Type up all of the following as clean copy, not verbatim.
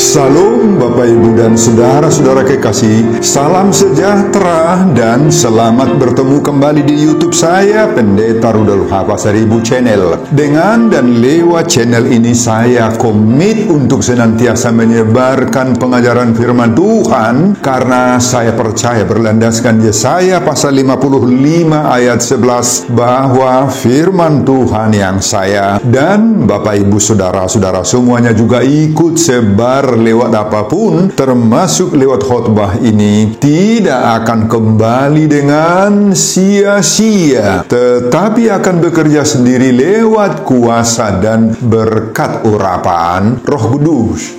Salam Bapak Ibu dan Saudara-saudara kekasih, salam sejahtera dan selamat bertemu kembali di YouTube saya, Pendeta Rudolf H. Pasaribu Channel. Dengan dan lewat channel ini saya komit untuk senantiasa menyebarkan pengajaran firman Tuhan, karena saya percaya berlandaskan Yesaya pasal 55 ayat 11 bahwa firman Tuhan yang saya dan Bapak Ibu Saudara-saudara semuanya juga ikut sebar lewat apapun, termasuk lewat khotbah ini, tidak akan kembali dengan sia-sia, tetapi akan bekerja sendiri lewat kuasa dan berkat urapan Roh Kudus.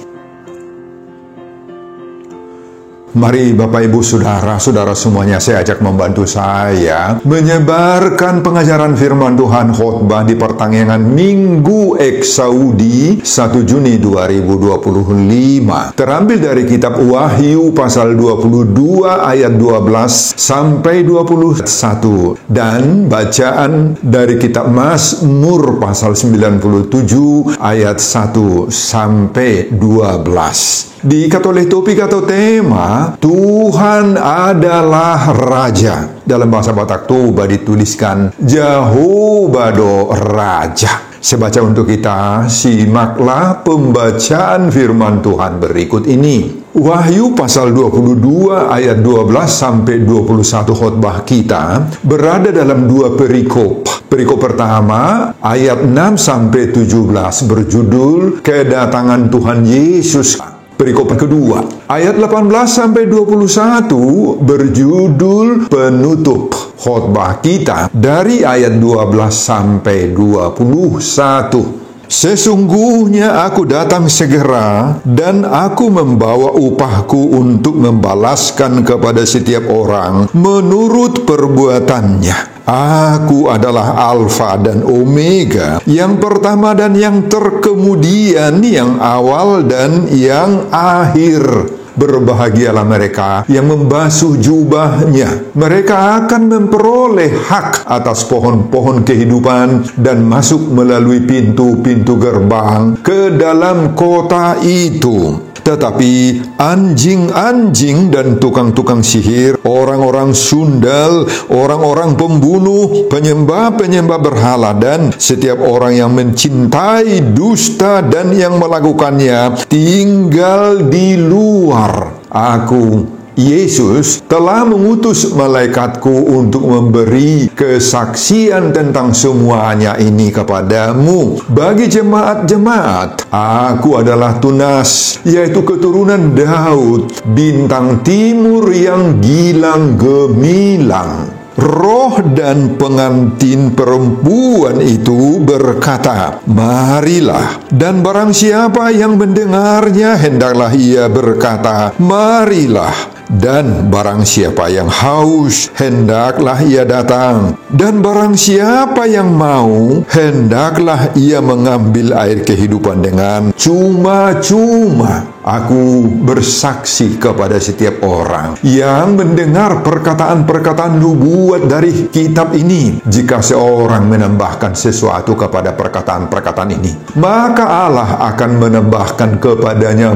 Mari Bapak Ibu Saudara-saudara semuanya, saya ajak membantu saya menyebarkan pengajaran firman Tuhan khotbah di pertengahan Minggu Eksaudi 1 Juni 2025. Terambil dari kitab Wahyu pasal 22 ayat 12 sampai 21 dan bacaan dari kitab Mazmur pasal 97 ayat 1 sampai 12. Diikat oleh topik atau tema Tuhan adalah Raja. Dalam bahasa Batak Toba dituliskan Jahobado Raja. Saya baca untuk kita, simaklah pembacaan firman Tuhan berikut ini. Wahyu pasal 22 ayat 12 sampai 21 khotbah kita berada dalam dua perikop. Perikop pertama ayat 6 sampai 17 berjudul Kedatangan Tuhan Yesus. Perikop kedua, ayat 18 sampai 21 berjudul penutup khotbah kita dari ayat 12 sampai 21. Sesungguhnya aku datang segera dan aku membawa upahku untuk membalaskan kepada setiap orang menurut perbuatannya. Aku adalah Alfa dan Omega, yang pertama dan yang terkemudian, yang awal dan yang akhir. Berbahagialah mereka yang membasuh jubahnya. Mereka akan memperoleh hak atas pohon-pohon kehidupan dan masuk melalui pintu-pintu gerbang ke dalam kota itu. Tetapi anjing-anjing dan tukang-tukang sihir, orang-orang sundal, orang-orang pembunuh, penyembah-penyembah berhala, dan setiap orang yang mencintai dusta dan yang melakukannya tinggal di luar. Aku, Yesus, telah mengutus malaikatku untuk memberi kesaksian tentang semuanya ini kepadamu. Bagi jemaat-jemaat, aku adalah Tunas, yaitu keturunan Daud, bintang timur yang gilang gemilang. Roh dan pengantin perempuan itu berkata, marilah. Dan barang siapa yang mendengarnya, hendaklah ia berkata, marilah. Dan barang siapa yang haus, hendaklah ia datang. Dan barang siapa yang mau, hendaklah ia mengambil air kehidupan dengan cuma-cuma. Aku bersaksi kepada setiap orang yang mendengar perkataan-perkataan nubuat dari kitab ini. Jika seorang menambahkan sesuatu kepada perkataan-perkataan ini, maka Allah akan menambahkan kepadanya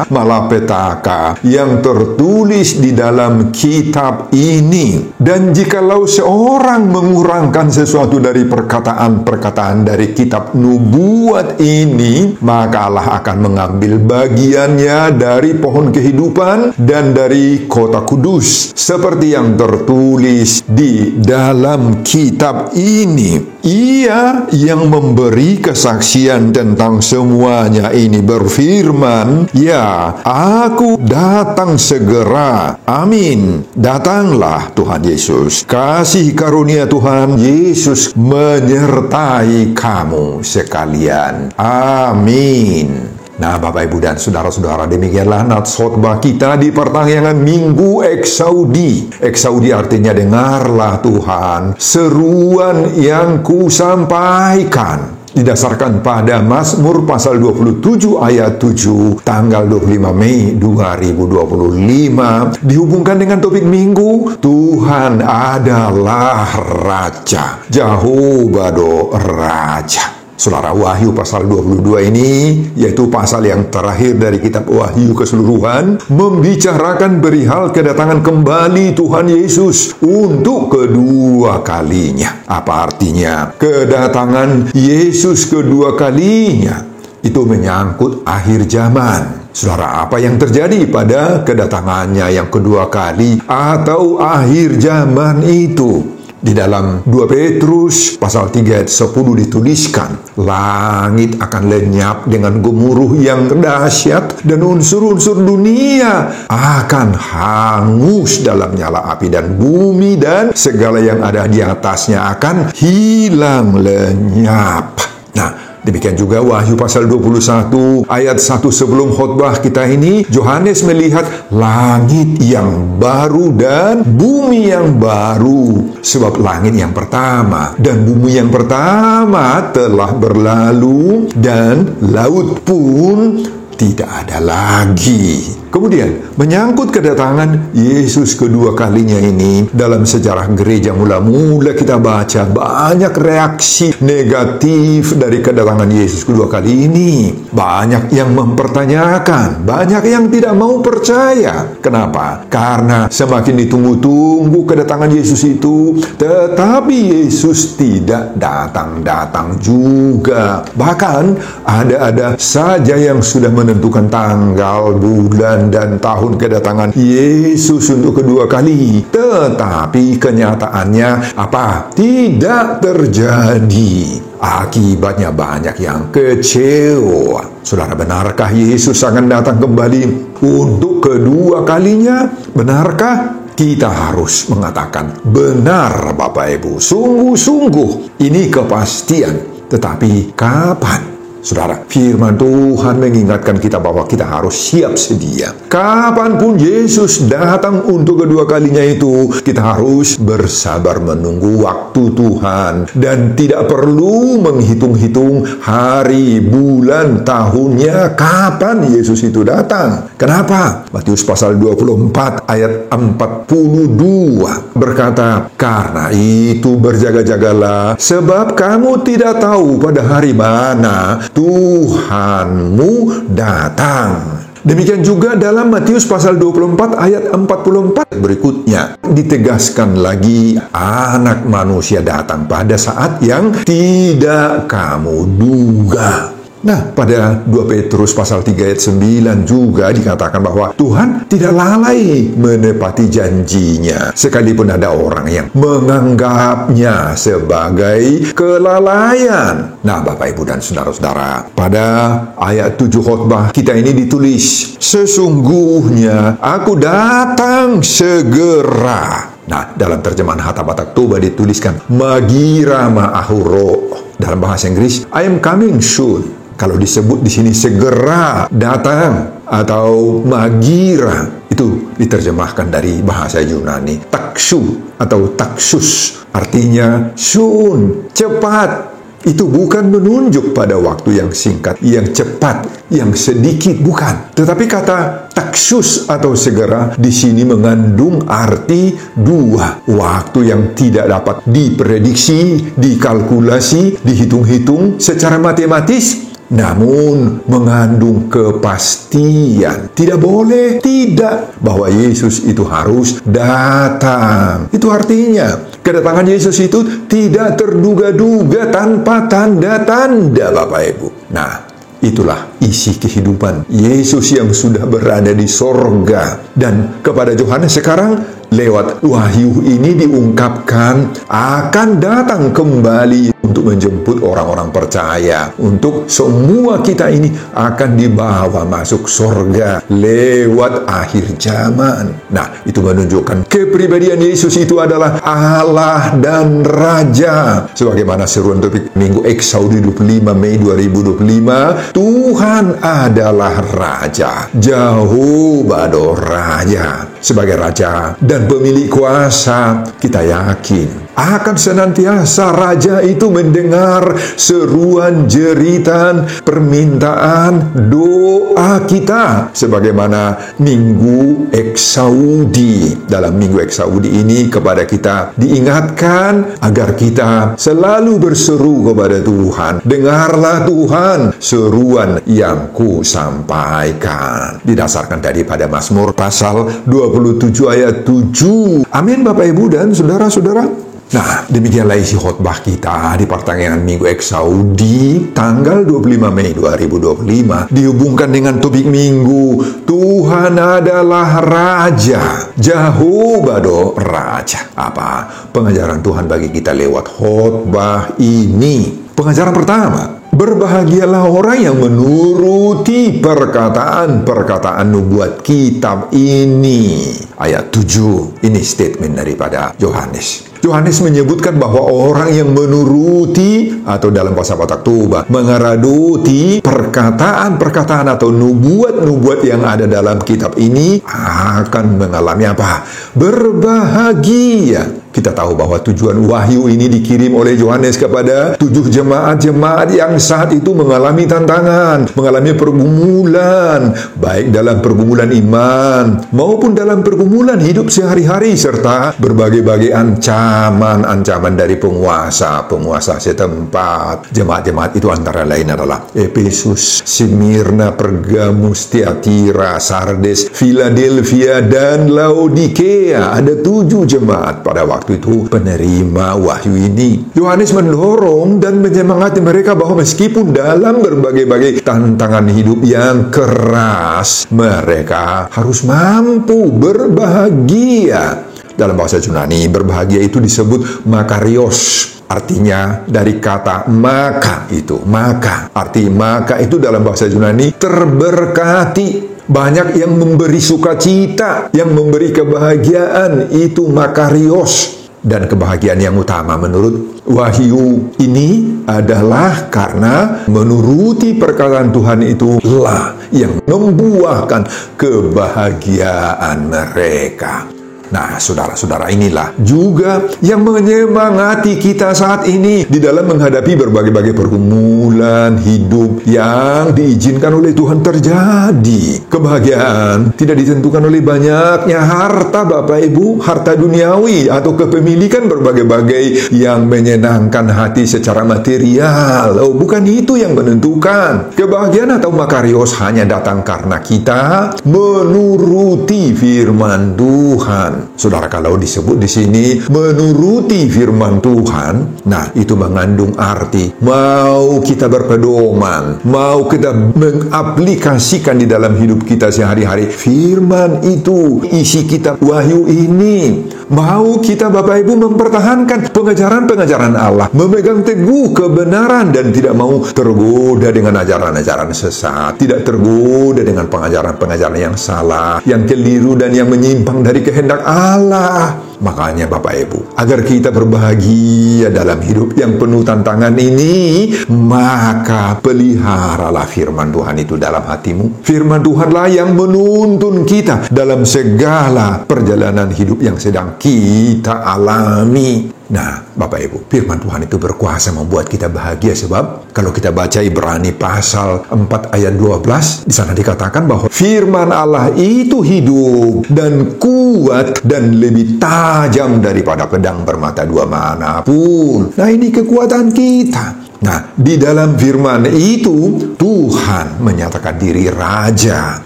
malapetaka yang tertulis di dalam kitab ini. Dan jikalau seorang mengurangkan sesuatu dari perkataan-perkataan dari kitab nubuat ini, maka Allah akan mengambil bagiannya dari pohon kehidupan dan dari kota kudus, seperti yang tertulis di dalam kitab ini. Ia yang memberi kesaksian tentang semuanya ini berfirman, ya, aku datang segera. Amin. Datanglah Tuhan Yesus. Kasih karunia Tuhan Yesus menyertai kamu sekalian. Amin. Nah, Bapak Ibu dan Saudara-saudara, demikianlah nats khotbah kita di pertengahan Minggu Eksaudi. Eksaudi artinya dengarlah Tuhan seruan yang kusampaikan. Didasarkan pada Mazmur pasal 27 ayat 7 tanggal 25 Mei 2025, dihubungkan dengan topik minggu Tuhan adalah Raja, Jahobado Raja. Saudara, Wahyu pasal 22 ini, yaitu pasal yang terakhir dari kitab Wahyu keseluruhan, membicarakan perihal kedatangan kembali Tuhan Yesus untuk kedua kalinya. Apa artinya kedatangan Yesus kedua kalinya? Itu menyangkut akhir zaman. Saudara, apa yang terjadi pada kedatangannya yang kedua kali atau akhir zaman itu? Di dalam 2 Petrus pasal 3 ayat 10 dituliskan, langit akan lenyap dengan gemuruh yang dahsyat dan unsur-unsur dunia akan hangus dalam nyala api, dan bumi dan segala yang ada di atasnya akan hilang lenyap. Nah, demikian juga Wahyu pasal 21 ayat 1 sebelum khotbah kita ini, Yohanes melihat langit yang baru dan bumi yang baru. Sebab langit yang pertama dan bumi yang pertama telah berlalu dan laut pun tidak ada lagi. Kemudian, menyangkut kedatangan Yesus kedua kalinya ini, dalam sejarah gereja mula-mula kita baca banyak reaksi negatif dari kedatangan Yesus kedua kali ini. Banyak yang mempertanyakan, banyak yang tidak mau percaya. Kenapa? Karena semakin ditunggu-tunggu kedatangan Yesus itu, tetapi Yesus tidak datang-datang juga. Bahkan ada saja yang sudah menentukan tanggal, bulan, dan tahun kedatangan Yesus untuk kedua kali. Tetapi kenyataannya apa? Tidak terjadi. Akibatnya banyak yang kecewa. Saudara, benarkah Yesus akan datang kembali untuk kedua kalinya? Benarkah? Kita harus mengatakan benar, Bapak Ibu. Sungguh-sungguh ini kepastian. Tetapi kapan? Saudara, firman Tuhan mengingatkan kita bahwa kita harus siap sedia. Kapanpun Yesus datang untuk kedua kalinya itu, kita harus bersabar menunggu waktu Tuhan. Dan tidak perlu menghitung-hitung hari, bulan, tahunnya, kapan Yesus itu datang. Kenapa? Matius pasal 24 ayat 42 berkata, "Karena itu berjaga-jagalah, sebab kamu tidak tahu pada hari mana Tuhanmu datang." Demikian juga dalam Matius pasal 24 ayat 44 berikutnya ditegaskan lagi, Anak Manusia datang pada saat yang tidak kamu duga. Nah, pada 2 Petrus pasal 3 ayat 9 juga dikatakan bahwa Tuhan tidak lalai menepati janjinya, sekalipun ada orang yang menganggapnya sebagai kelalaian. Nah, Bapak, Ibu, dan saudara-saudara, pada ayat 7 khotbah kita ini ditulis, "Sesungguhnya aku datang segera." Nah, dalam terjemahan Hatta Batak Toba dituliskan, "Magira ma'ahuro." Dalam bahasa Inggris, "I am coming soon." Kalau disebut di sini segera datang atau magira, itu diterjemahkan dari bahasa Yunani taksu atau taksus, artinya soon, cepat. Itu bukan menunjuk pada waktu yang singkat, yang cepat, yang sedikit, bukan. Tetapi kata taksus atau segera di sini mengandung arti dua. Waktu yang tidak dapat diprediksi, dikalkulasi, dihitung-hitung secara matematis, namun mengandung kepastian. Tidak boleh tidak bahwa Yesus itu harus datang. Itu artinya kedatangan Yesus itu tidak terduga-duga, tanpa tanda-tanda, Bapak Ibu. Nah, itulah isi kehidupan Yesus yang sudah berada di sorga. Dan kepada Yohanes sekarang lewat wahyu ini diungkapkan akan datang kembali untuk menjemput orang-orang percaya. Untuk semua kita ini akan dibawa masuk sorga lewat akhir zaman. Nah, itu menunjukkan kepribadian Yesus itu adalah Allah dan Raja. Sebagaimana seruan topik Minggu Eksau 25 Mei 2025, Tuhan adalah Raja. Jehovah Raja. Sebagai Raja dan pemilik kuasa, kita yakin akan senantiasa Raja itu mendengar seruan, jeritan, permintaan, doa kita. Sebagaimana Minggu Eksaudi. Dalam Minggu Eksaudi ini kepada kita diingatkan agar kita selalu berseru kepada Tuhan. Dengarlah Tuhan seruan yang ku sampaikan. Didasarkan daripada Mazmur pasal 27 ayat 7. Amin Bapak Ibu dan saudara-saudara. Nah, demikianlah isi khotbah kita di pertengahan Minggu Eksaudi tanggal 25 Mei 2025 dihubungkan dengan topik minggu Tuhan adalah Raja, Jehovah Raja. Apa pengajaran Tuhan bagi kita lewat khotbah ini? Pengajaran pertama, berbahagialah orang yang menuruti perkataan-perkataan nubuat kitab ini. Ayat 7, ini statement daripada Yohanes. Yohanes menyebutkan bahwa orang yang menuruti, atau dalam bahasa Batak Toba, mengeradoti perkataan-perkataan atau nubuat-nubuat yang ada dalam kitab ini akan mengalami apa? Berbahagia. Kita tahu bahwa tujuan wahyu ini dikirim oleh Yohanes kepada 7 jemaat-jemaat yang saat itu mengalami tantangan, mengalami pergumulan, baik dalam pergumulan iman maupun dalam pergumulan hidup sehari-hari, serta berbagai-bagai ancaman dari penguasa setempat. Jemaat-jemaat itu antara lain adalah Efesus, Smyrna, Pergamus, Tiatira, Sardes, Philadelphia, dan Laodikea. Ada 7 jemaat pada waktu itu penerima wahyu ini. Yohanes mendorong dan menyemangati mereka bahwa meskipun dalam berbagai-bagai tantangan hidup yang keras, mereka harus mampu berbahagia. Dalam bahasa Yunani, berbahagia itu disebut makarios. Artinya dari kata maka itu. Maka. Arti maka itu dalam bahasa Yunani terberkati. Banyak yang memberi sukacita, yang memberi kebahagiaan, itu makarios. Dan kebahagiaan yang utama menurut wahyu ini adalah karena menuruti perkataan Tuhan itulah yang membuahkan kebahagiaan mereka. Nah, saudara-saudara, inilah juga yang menyemangati kita saat ini di dalam menghadapi berbagai-bagai pergumulan hidup yang diizinkan oleh Tuhan terjadi. Kebahagiaan tidak ditentukan oleh banyaknya harta, Bapak Ibu, harta duniawi atau kepemilikan berbagai-bagai yang menyenangkan hati secara material. Oh, bukan itu yang menentukan. Kebahagiaan atau makarios hanya datang karena kita menuruti firman Tuhan. Saudara, kalau disebut di sini menuruti firman Tuhan, nah itu mengandung arti mau kita berpedoman, mau kita mengaplikasikan di dalam hidup kita sehari-hari firman itu, isi kitab wahyu ini. Mau kita, Bapak Ibu, mempertahankan pengajaran-pengajaran Allah, memegang teguh kebenaran dan tidak mau tergoda dengan ajaran-ajaran sesat, tidak tergoda dengan pengajaran-pengajaran yang salah, yang keliru dan yang menyimpang dari kehendak Allah. Makanya Bapak Ibu, agar kita berbahagia dalam hidup yang penuh tantangan ini, maka peliharalah firman Tuhan itu dalam hatimu. Firman Tuhanlah yang menuntun kita dalam segala perjalanan hidup yang sedang kita alami. Nah, Bapak Ibu, firman Tuhan itu berkuasa membuat kita bahagia, sebab kalau kita baca Ibrani pasal 4 ayat 12, di sana dikatakan bahwa firman Allah itu hidup dan kuat dan lebih tajam daripada pedang bermata dua manapun. Nah, ini kekuatan kita. Nah, di dalam firman itu Tuhan menyatakan diri Raja,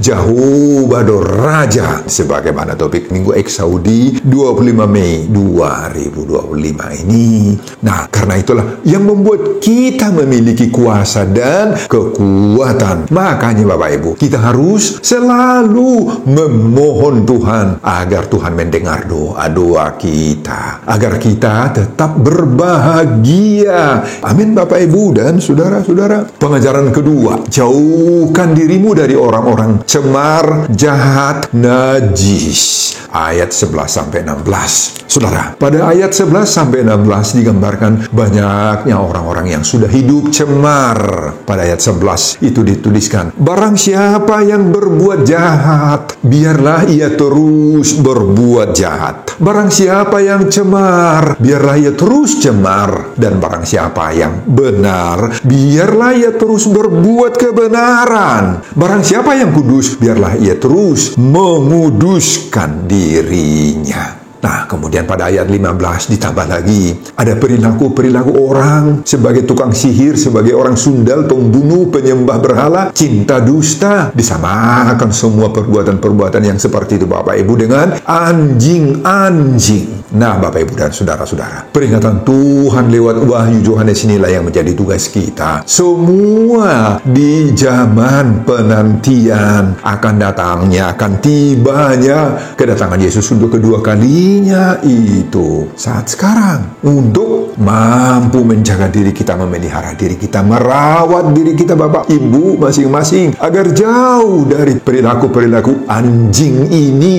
Jehovah Raja, sebagaimana topik Minggu Eksaudi 25 Mei 2025 ini. Nah, karena itulah yang membuat kita memiliki kuasa dan kekuatan. Makanya Bapak Ibu, kita harus selalu memohon Tuhan agar Tuhan mendengar doa-doa kita, agar kita tetap berbahagia. Amin Bapak Ibu. Ibu dan saudara-saudara. Pengajaran kedua, jauhkan dirimu dari orang-orang cemar, jahat, najis. Ayat 11-16. Saudara, pada ayat 11-16 digambarkan banyaknya orang-orang yang sudah hidup cemar. Pada ayat 11 itu dituliskan, barang siapa yang berbuat jahat, biarlah ia terus berbuat jahat. Barang siapa yang cemar, biarlah ia terus cemar. Dan barang siapa yang benar, biarlah ia terus berbuat kebenaran. Barang siapa yang kudus, biarlah ia terus menguduskan dirinya. Nah, kemudian pada ayat 15 ditambah lagi, ada perilaku-perilaku orang sebagai tukang sihir, sebagai orang sundal, pembunuh, penyembah berhala, cinta dusta. Disamakan semua perbuatan-perbuatan yang seperti itu Bapak Ibu dengan anjing-anjing. Nah, Bapak Ibu dan saudara-saudara, peringatan Tuhan lewat Wahyu Yohanes inilah yang menjadi tugas kita. Semua di zaman penantian akan datangnya, akan tibanya kedatangan Yesus untuk kedua kalinya, itu saat sekarang, untuk mampu menjaga diri kita, memelihara diri kita, merawat diri kita Bapak Ibu masing-masing, agar jauh dari perilaku-perilaku anjing ini.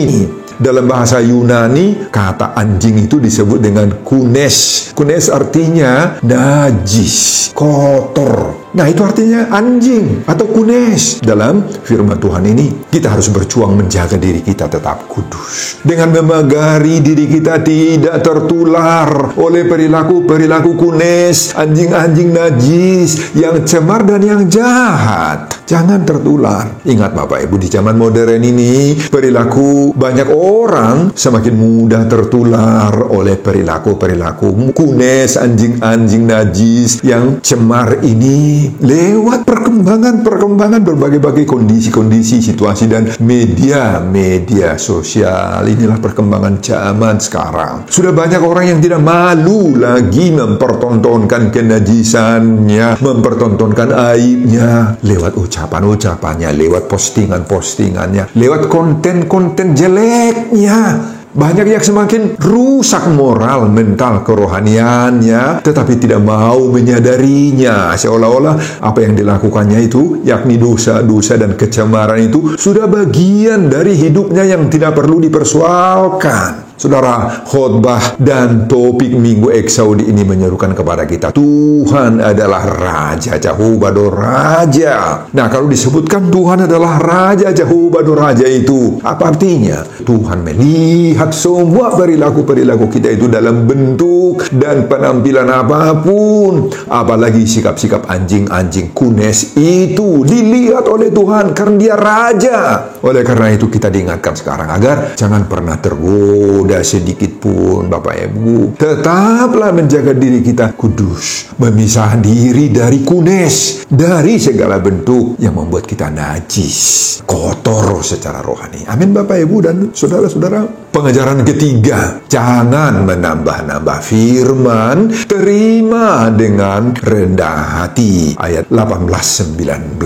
Dalam bahasa Yunani, kata anjing itu disebut dengan kunes. Kunes artinya najis, kotor. Nah, itu artinya anjing atau kunes. Dalam firman Tuhan ini, kita harus berjuang menjaga diri kita tetap kudus. Dengan memagari diri kita tidak tertular oleh perilaku-perilaku kunes, anjing-anjing najis, yang cemar dan yang jahat. Jangan tertular. Ingat Bapak Ibu, di zaman modern ini, perilaku banyak orang semakin mudah tertular oleh perilaku-perilaku kunes, anjing-anjing najis yang cemar ini, lewat perkembangan berbagai-bagai kondisi-kondisi, situasi, dan media sosial. Inilah perkembangan zaman sekarang. Sudah banyak orang yang tidak malu lagi mempertontonkan kenajisannya, mempertontonkan aibnya lewat ucapan-ucapannya, lewat postingan-postingannya, lewat konten-konten jeleknya. Banyak yang semakin rusak moral, mental, kerohaniannya, tetapi tidak mau menyadarinya. Seolah-olah apa yang dilakukannya itu, yakni dosa-dosa dan kecemaran itu, sudah bagian dari hidupnya yang tidak perlu dipersoalkan. Saudara, khotbah dan topik Minggu Eksaudi ini menyerukan kepada kita, Tuhan adalah Raja, Jahubado Raja. Nah, kalau disebutkan Tuhan adalah Raja, Jahubado Raja, itu apa artinya? Tuhan melihat semua perilaku-perilaku kita itu dalam bentuk dan penampilan apapun. Apalagi sikap-sikap anjing-anjing kunes itu dilihat oleh Tuhan karena Dia Raja. Oleh karena itu kita diingatkan sekarang agar jangan pernah tergoda sedikit pun Bapak Ibu. Tetaplah menjaga diri kita kudus, memisah diri dari kunes, dari segala bentuk yang membuat kita najis, kotor secara rohani. Amin Bapak Ibu dan saudara-saudara. Pengajaran ketiga, jangan menambah-nambah firman, terima dengan rendah hati. Ayat 18-19.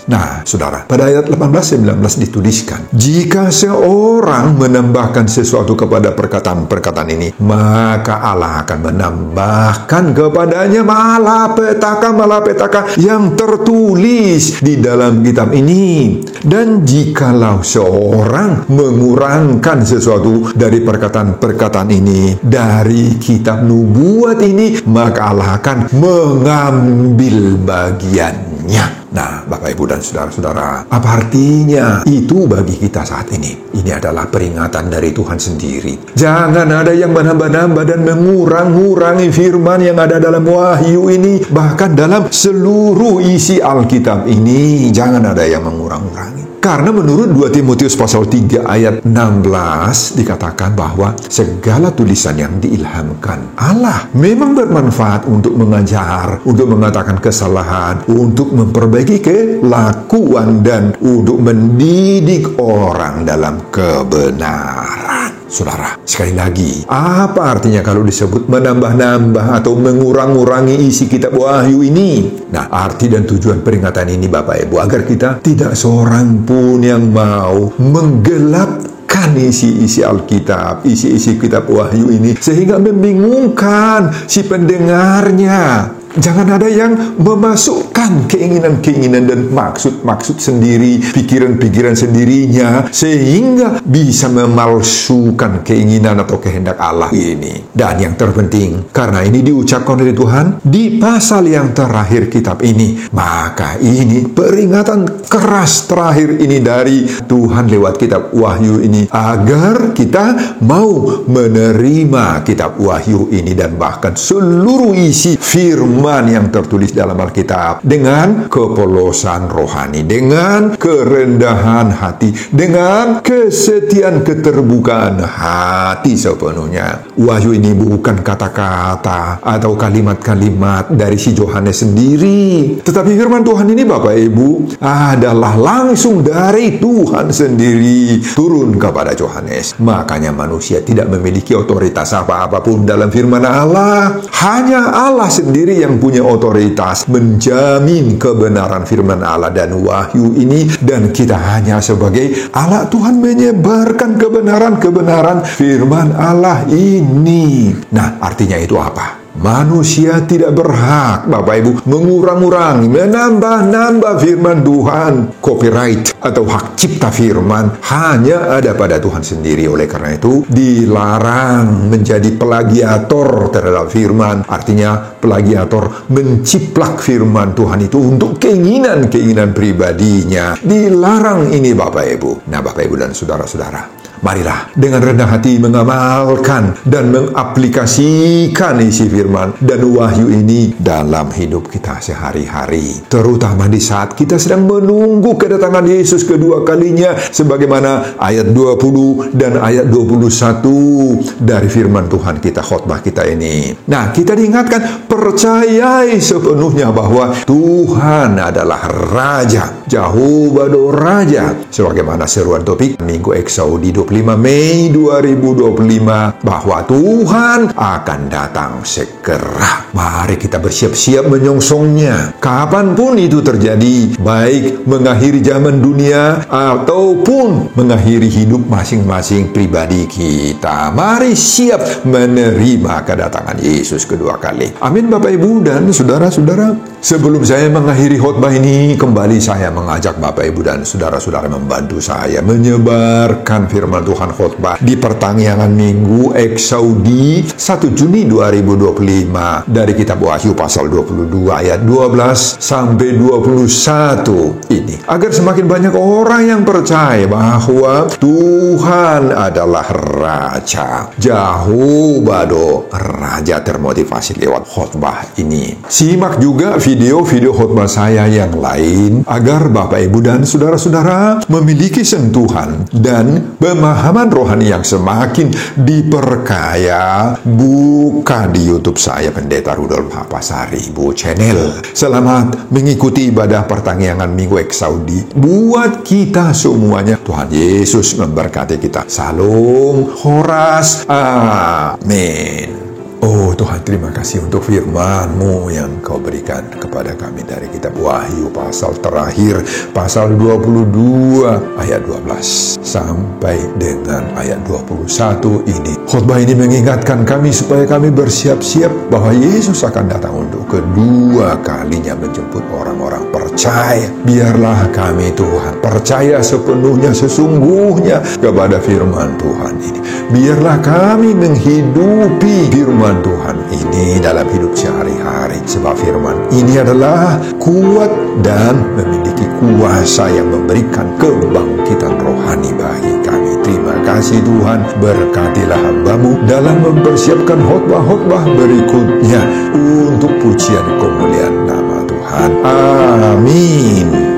Nah, saudara, pada ayat 18-19 dituliskan, jika seorang menambahkan sesuatu kepada perkataan-perkataan ini, maka Allah akan menambahkan kepadanya malapetaka yang tertulis di dalam kitab ini. Dan jikalau seorang mengurangkan sesuatu dari perkataan-perkataan ini, dari kitab nubuat ini, maka Allah akan mengambil bagiannya. Nah, Bapak Ibu dan saudara-saudara, apa artinya itu bagi kita saat ini? Ini adalah peringatan dari Tuhan sendiri. Jangan ada yang menambah-nambah dan mengurangi firman yang ada dalam Wahyu ini, bahkan dalam seluruh isi Alkitab ini. Jangan ada yang mengurangi. Karena menurut 2 Timotius pasal 3 ayat 16 dikatakan bahwa segala tulisan yang diilhamkan Allah memang bermanfaat untuk mengajar, untuk mengatakan kesalahan, untuk memperbaiki kelakuan, dan untuk mendidik orang dalam kebenaran. Saudara, sekali lagi, apa artinya kalau disebut menambah-nambah atau mengurangi isi kitab Wahyu ini? Nah, arti dan tujuan peringatan ini Bapak Ibu, agar kita tidak seorang pun yang mau menggelapkan isi-isi Alkitab, isi-isi kitab Wahyu ini, sehingga membingungkan si pendengarnya. Jangan ada yang memasukkan keinginan-keinginan dan maksud-maksud sendiri, pikiran-pikiran sendirinya, sehingga bisa memalsukan keinginan atau kehendak Allah ini. Dan yang terpenting, karena ini diucapkan oleh Tuhan di pasal yang terakhir kitab ini, maka ini peringatan keras terakhir ini dari Tuhan lewat kitab Wahyu ini, agar kita mau menerima kitab Wahyu ini dan bahkan seluruh isi firman yang tertulis dalam Alkitab dengan kepolosan rohani, dengan kerendahan hati, dengan kesetiaan keterbukaan hati sepenuhnya. Wahyu ini bukan kata-kata atau kalimat-kalimat dari si Yohanes sendiri, tetapi firman Tuhan ini, Bapak Ibu, adalah langsung dari Tuhan sendiri turun kepada Yohanes. Makanya manusia tidak memiliki otoritas apa-apapun dalam firman Allah. Hanya Allah sendiri yang punya otoritas menjamin kebenaran firman Allah dan wahyu ini, dan kita hanya sebagai alat Tuhan menyebarkan kebenaran-kebenaran firman Allah ini. Nah, artinya itu apa? Manusia tidak berhak, Bapak Ibu, mengurang-urangi, menambah-nambah firman Tuhan. Copyright atau hak cipta firman hanya ada pada Tuhan sendiri. Oleh karena itu, dilarang menjadi plagiator terhadap firman. Artinya, plagiator menciplak firman Tuhan itu untuk keinginan-keinginan pribadinya. Dilarang ini, Bapak Ibu. Nah, Bapak Ibu dan saudara-saudara, marilah dengan rendah hati mengamalkan dan mengaplikasikan isi firman dan wahyu ini dalam hidup kita sehari-hari. Terutama di saat kita sedang menunggu kedatangan Yesus kedua kalinya, sebagaimana ayat 20 dan ayat 21 dari firman Tuhan kita, khotbah kita ini. Nah, kita diingatkan, percayai sepenuhnya bahwa Tuhan adalah Raja, Jehovah Raja, sebagaimana seruan topik Minggu Eksaudi 25 Mei 2025, bahwa Tuhan akan datang segera. Mari kita bersiap-siap menyongsongnya kapanpun itu terjadi, baik mengakhiri zaman dunia ataupun mengakhiri hidup masing-masing pribadi kita. Mari siap menerima kedatangan Yesus kedua kali. Amin, Bapak Ibu dan saudara-saudara. Sebelum saya mengakhiri khotbah ini, kembali saya mengajak Bapak Ibu dan saudara-saudara membantu saya menyebarkan firman Tuhan khotbah di pertanggihan Minggu Eksaudi 1 Juni 2025 dari kitab Wahyu pasal 22 ayat 12 sampai 21 ini, agar semakin banyak orang yang percaya bahwa Tuhan adalah Raja, Jehovah Raja, termotivasi lewat khotbah ini. Simak juga video-video khotbah saya yang lain agar Bapak Ibu dan saudara-saudara memiliki sentuhan dan pemahaman rohani yang semakin diperkaya. Buka di YouTube saya, Pendeta Rudolf Hapasaribu Channel. Selamat mengikuti ibadah pertanggihan Minggu Eksaudi buat kita semuanya. Tuhan Yesus memberkati kita. Salam Horas. Amin. Oh Tuhan, terima kasih untuk firman-Mu yang Kau berikan kepada kami dari kitab Wahyu pasal terakhir, pasal 22 ayat 12 sampai dengan ayat 21 ini. Khotbah ini mengingatkan kami supaya kami bersiap-siap bahwa Yesus akan datang untuk kedua kalinya menjemput orang-orang percaya. Biarlah kami, Tuhan, percaya sepenuhnya, sesungguhnya kepada firman Tuhan ini. Biarlah kami menghidupi firman Tuhan ini dalam hidup sehari-hari, sebab firman ini adalah kuat dan memiliki kuasa yang memberikan kebangkitan rohani bagi kami. Terima kasih Tuhan, berkatilah hamba-Mu dalam mempersiapkan khotbah-khotbah berikutnya untuk pujian kemuliaan nama Tuhan. Amin.